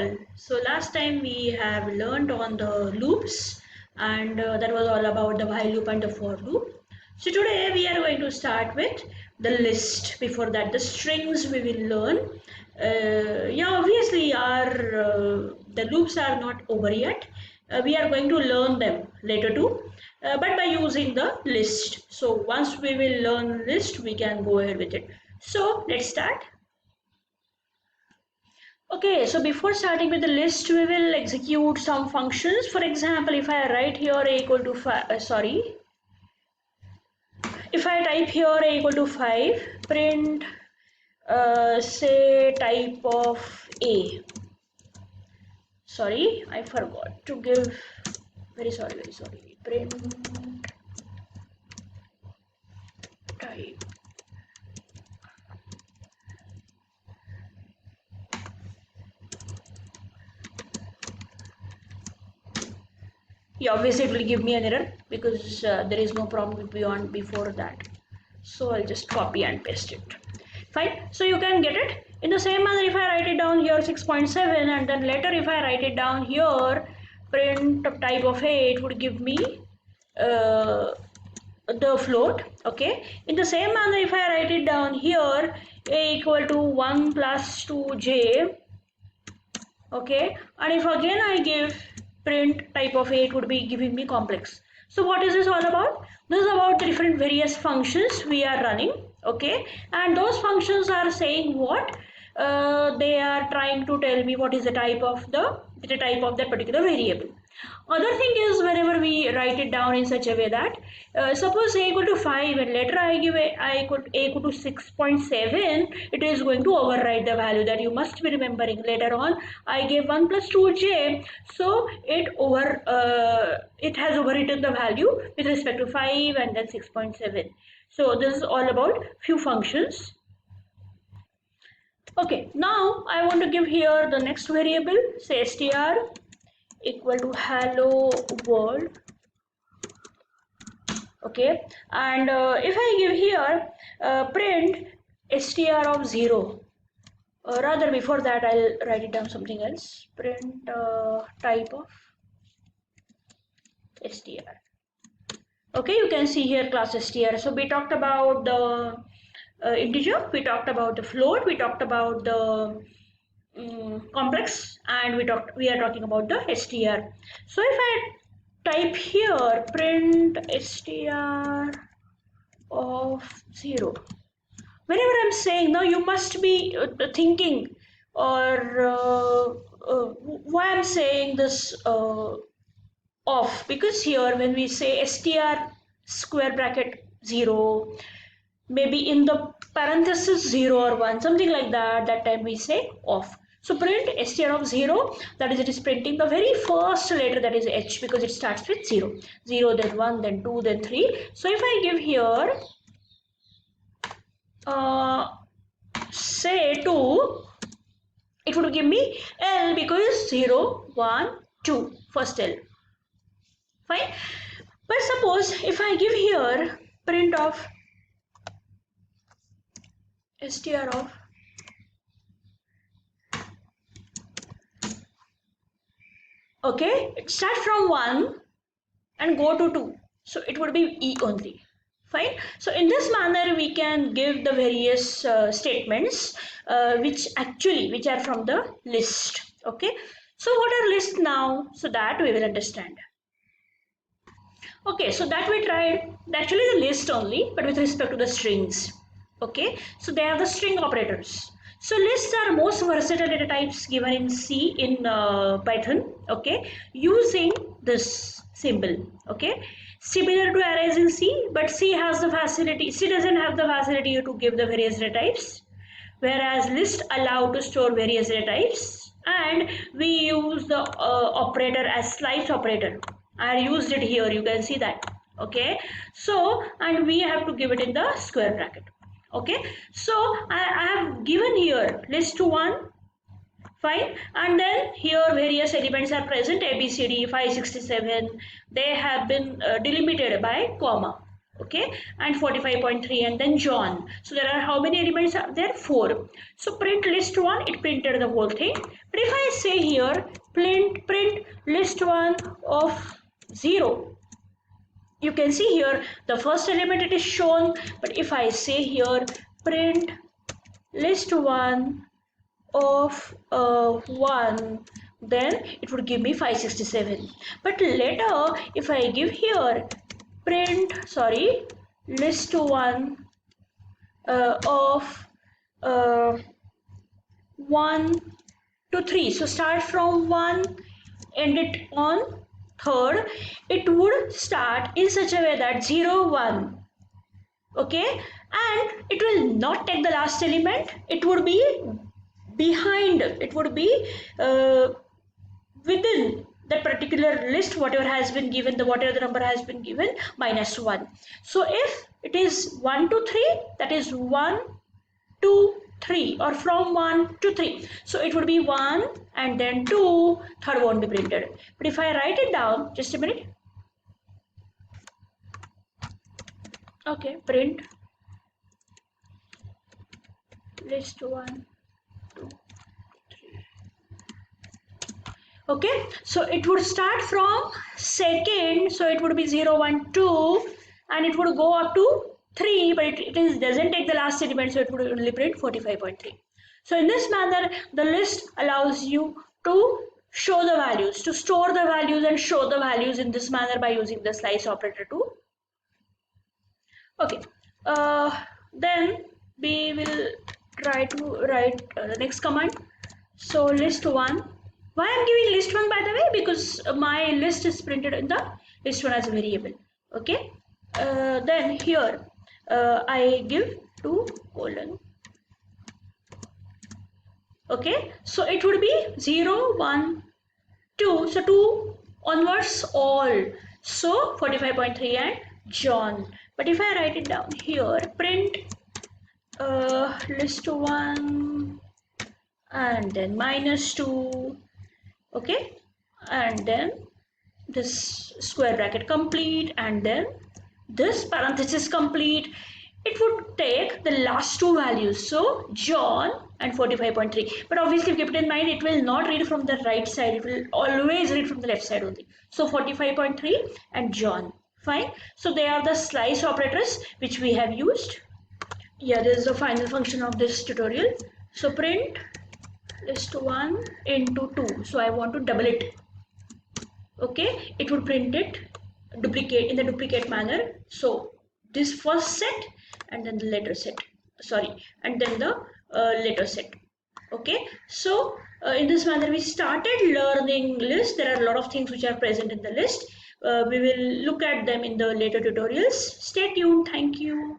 all. So last time we have learned on the loops and that was all about the while loop and the for loop. So today we are going to start with the list. Before that, the strings we will learn. Yeah, obviously our the loops are not over yet. We are going to learn them later too, but by using the list. So once we will learn list, we can go ahead with it. So let's start. Okay, so before starting with the list, we will execute some functions. For example, if I write here a equal to 5, if I type here a equal to 5, print say type of A. Sorry, I forgot to give, very sorry, print type. Yeah, obviously it will give me an error because there is no problem beyond before that. So I'll just copy and paste it. Fine. So you can get it. In the same manner, if I write it down here 6.7 and then later if I write it down here print type of A, it would give me uh, the float. Okay. In the same manner, if I write it down here A equal to 1 plus 2j, okay, and if again I give print type of A, it would be giving me complex. So what is this all about? This is about the different various functions we are running, okay, and those functions are saying what they are trying to tell me what is the type of that particular variable. Other thing is whenever we write it down in such a way that suppose A equal to 5 and later I give A equal to 6.7, it is going to overwrite the value. That you must be remembering. Later on I gave 1 plus 2j, so it has overwritten the value with respect to 5 and then 6.7. So this is all about few functions. Okay, now I want to give here the next variable, say str equal to hello world. Okay, and if I give here print str of 0, rather before that I'll write it down something else, print type of str. Okay, you can see here class str. So we talked about the integer, we talked about the float, we talked about the complex, and we are talking about the str. So if I type here print str of 0, whenever I'm saying, now you must be thinking or why I'm saying this off, because here when we say str square bracket 0, maybe in the parenthesis 0 or 1, something like that, that time we say off. So print str of 0, that is, it is printing the very first letter, that is h, because it starts with 0. 0, then 1, then 2, then 3. So if I give here say 2, it would give me L, because 0, 1, 2, first L. Fine. But suppose if I give here print of str of okay, it starts from 1 and go to 2, so it would be E only. Fine. So in this manner we can give the various statements which are from the list. Okay, so what are lists now, so that we will understand. Okay, so that we tried actually the list only, but with respect to the strings. Okay, so they are the string operators. So lists are most versatile data types given in C in Python. Okay, using this symbol. Okay, similar to arrays in C, but C doesn't have the facility to give the various data types, whereas list allow to store various data types, and we use the operator as slice operator. I used it here, you can see that. Okay, so and we have to give it in the square bracket. Okay, so I have given here list to 1. Fine, and then here various elements are present, ABCD 567. They have been delimited by comma. Okay, and 45.3 and then John. So there are how many elements are there? 4. So print list 1, it printed the whole thing. But if I say here print list1 of 0, you can see here the first element it is shown. But if I say here print list1 of 1, then it would give me 567. But later if I give here print list1 of 1 to 3, so start from 1, end it on 3rd, it would start in such a way that 0 1, okay, and it will not take the last element, it would be behind, it would be within that particular list, whatever has been given, whatever the number has been given, minus 1. So if it is 1 to 3, that is 1 to 3, or from 1 to 3, so it would be 1 and then 2, third won't be printed. But if I write it down, just a minute, okay, print list 1, 2, 3. Okay, so it would start from second, so it would be 0 1 2, and it would go up to 3, but it doesn't take the last element, so it would only print 45.3. So in this manner the list allows you to show the values, to store the values and show the values in this manner by using the slice operator too. Okay, then we will try to write the next command. So list1, why I'm giving list1 by the way, because my list is printed in the list1 as a variable. Okay, then here I give 2 colon. Okay, so it would be 0 1 2, so 2 onwards all, so 45.3 and John. But if I write it down here, print list1 and then -2, okay, and then this square bracket complete, and then this parenthesis complete. It would take the last 2 values, so John and 45.3. But obviously keep it in mind, it will not read from the right side, it will always read from the left side only. So 45.3 and John. Fine. So they are the slice operators which we have used. Yeah, this is the final function of this tutorial. So print list1 into 2. So I want to double it. Okay, it would print it duplicate in the duplicate manner. So this first set and then the later set, and then the later set. Okay, so in this manner we started learning list. There are a lot of things which are present in the list. We will look at them in the later tutorials. Stay tuned. Thank you.